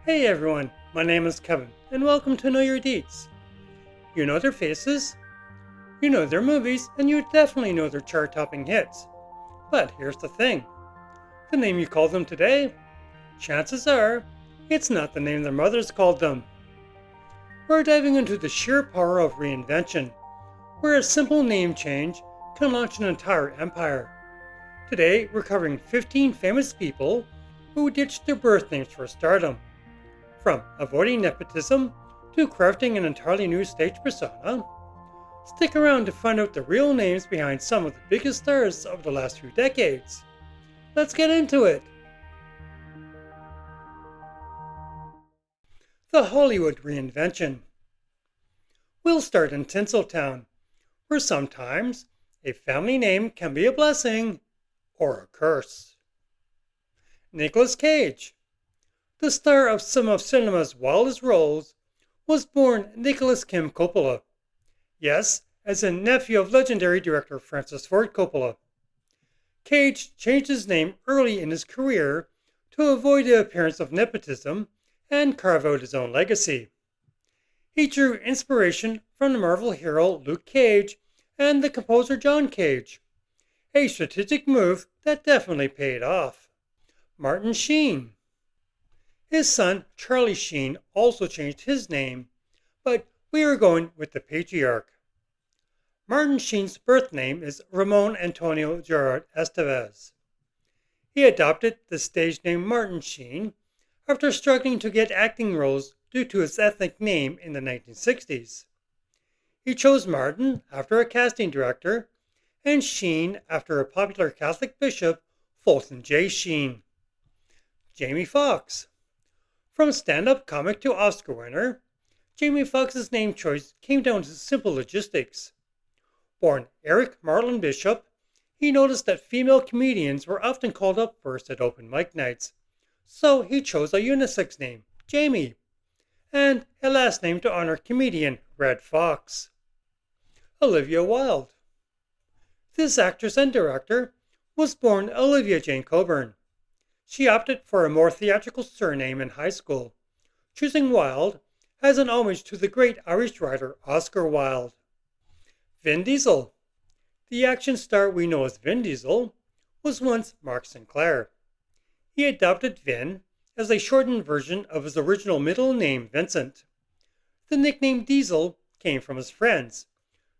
Hey everyone, my name is Kevin, and welcome to Know Your Deets. You know their faces, you know their movies, and you definitely know their chart-topping hits. But here's the thing, the name you call them today, chances are, it's not the name their mothers called them. We're diving into the sheer power of reinvention, where a simple name change can launch an entire empire. Today, we're covering 15 famous people who ditched their birth names for stardom. From avoiding nepotism to crafting an entirely new stage persona, stick around to find out the real names behind some of the biggest stars of the last few decades. Let's get into it! The Hollywood Reinvention. We'll start in Tinseltown, where sometimes a family name can be a blessing or a curse. Nicolas Cage, the star of some of cinema's wildest roles, was born Nicholas Kim Coppola. Yes, as a nephew of legendary director Francis Ford Coppola. Cage changed his name early in his career to avoid the appearance of nepotism and carve out his own legacy. He drew inspiration from the Marvel hero Luke Cage and the composer John Cage, a strategic move that definitely paid off. Martin Sheen. His son Charlie Sheen also changed his name, but we are going with the patriarch. Martin Sheen's birth name is Ramon Antonio Gerard Estevez. He adopted the stage name Martin Sheen after struggling to get acting roles due to his ethnic name in the 1960s. He chose Martin after a casting director and Sheen after a popular Catholic bishop, Fulton J. Sheen. Jamie Foxx. From stand-up comic to Oscar winner, Jamie Foxx's name choice came down to simple logistics. Born Eric Marlon Bishop, he noticed that female comedians were often called up first at open mic nights, so he chose a unisex name, Jamie, and a last name to honor comedian Red Fox. Olivia Wilde. This actress and director was born Olivia Jane Coburn. She opted for a more theatrical surname in high school, choosing Wilde as an homage to the great Irish writer Oscar Wilde. Vin Diesel. The action star we know as Vin Diesel was once Mark Sinclair. He adopted Vin as a shortened version of his original middle name Vincent. The nickname Diesel came from his friends,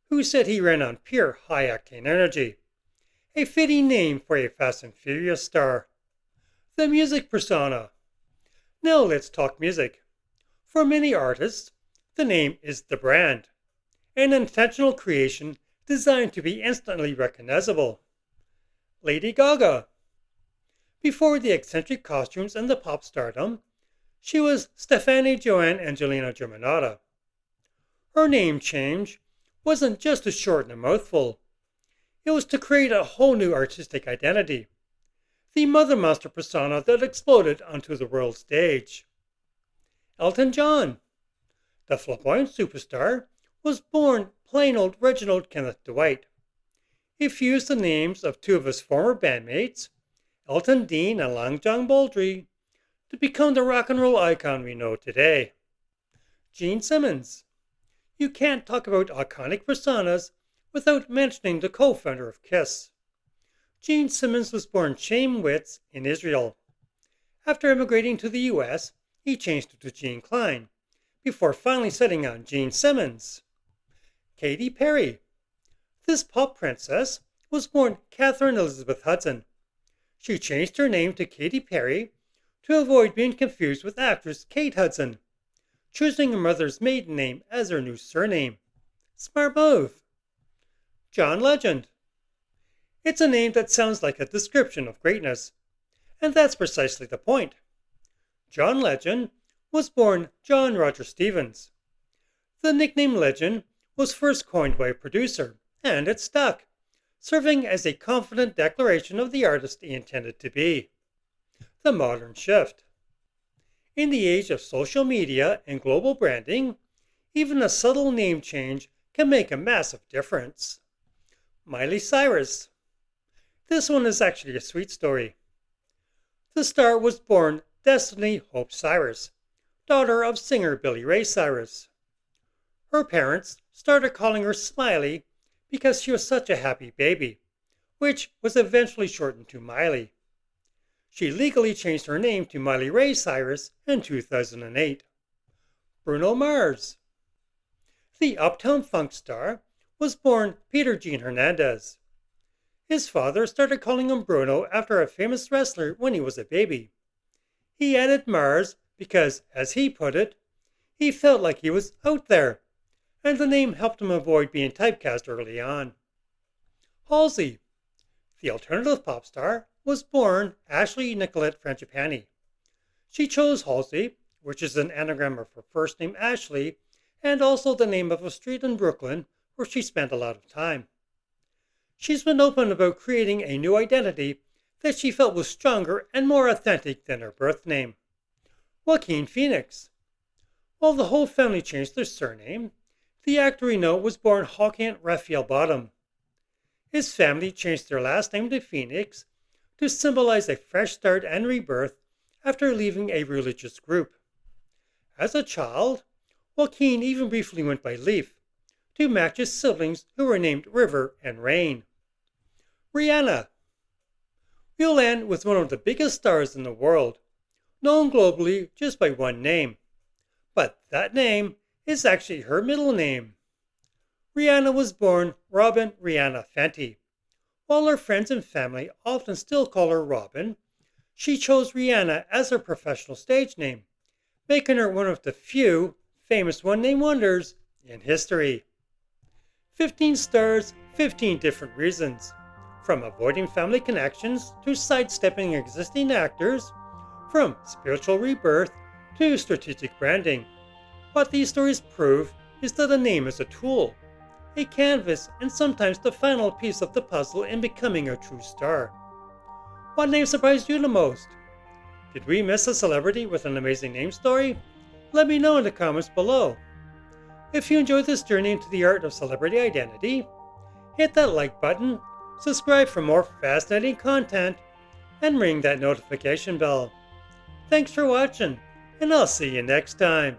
who said he ran on pure high-octane energy, a fitting name for a Fast and Furious star. The music persona. Now let's talk music. For many artists, the name is the brand, an intentional creation designed to be instantly recognizable. Lady Gaga. Before the eccentric costumes and the pop stardom, she was Stefani Joanne Angelina Germanotta. Her name change wasn't just to shorten a mouthful. It was to create a whole new artistic identity. The Mother Monster persona that exploded onto the world stage. Elton John. The flamboyant superstar was born plain old Reginald Kenneth Dwight. He fused the names of two of his former bandmates, Elton Dean and Long John Baldry, to become the rock and roll icon we know today. Gene Simmons. You can't talk about iconic personas without mentioning the co-founder of Kiss. Gene Simmons was born Chaim Witz in Israel. After immigrating to the US, he changed it to Gene Klein, before finally settling on Gene Simmons. Katy Perry. This pop princess was born Catherine Elizabeth Hudson. She changed her name to Katy Perry to avoid being confused with actress Kate Hudson, choosing her mother's maiden name as her new surname. Smart move. John Legend. It's a name that sounds like a description of greatness, and that's precisely the point. John Legend was born John Roger Stevens. The nickname Legend was first coined by a producer, and it stuck, serving as a confident declaration of the artist he intended to be. The modern shift. In the age of social media and global branding, even a subtle name change can make a massive difference. Miley Cyrus. This one is actually a sweet story. The star was born Destiny Hope Cyrus, daughter of singer Billy Ray Cyrus. Her parents started calling her Smiley because she was such a happy baby, which was eventually shortened to Miley. She legally changed her name to Miley Ray Cyrus in 2008. Bruno Mars. The Uptown Funk star was born Peter Gene Hernandez. His father started calling him Bruno after a famous wrestler when he was a baby. He added Mars because, as he put it, he felt like he was out there, and the name helped him avoid being typecast early on. Halsey. The alternative pop star was born Ashley Nicolette Frangipani. She chose Halsey, which is an anagram of her first name Ashley, and also the name of a street in Brooklyn where she spent a lot of time. She's been open about creating a new identity that she felt was stronger and more authentic than her birth name. Joaquin Phoenix. While the whole family changed their surname, the actor we know was born Joaquin Raphael Bottom. His family changed their last name to Phoenix to symbolize a fresh start and rebirth after leaving a religious group. As a child, Joaquin even briefly went by Leaf to match his siblings who were named River and Rain. Rihanna. We'll end with one of the biggest stars in the world, known globally just by one name. But that name is actually her middle name. Rihanna was born Robin Rihanna Fenty. While her friends and family often still call her Robin, she chose Rihanna as her professional stage name, making her one of the few famous one-name wonders in history. 15 stars, 15 different reasons. From avoiding family connections to sidestepping existing actors, from spiritual rebirth to strategic branding. What these stories prove is that a name is a tool, a canvas, and sometimes the final piece of the puzzle in becoming a true star. What name surprised you the most? Did we miss a celebrity with an amazing name story? Let me know in the comments below. If you enjoyed this journey into the art of celebrity identity, hit that like button, subscribe for more fascinating content, and ring that notification bell. Thanks for watching, and I'll see you next time.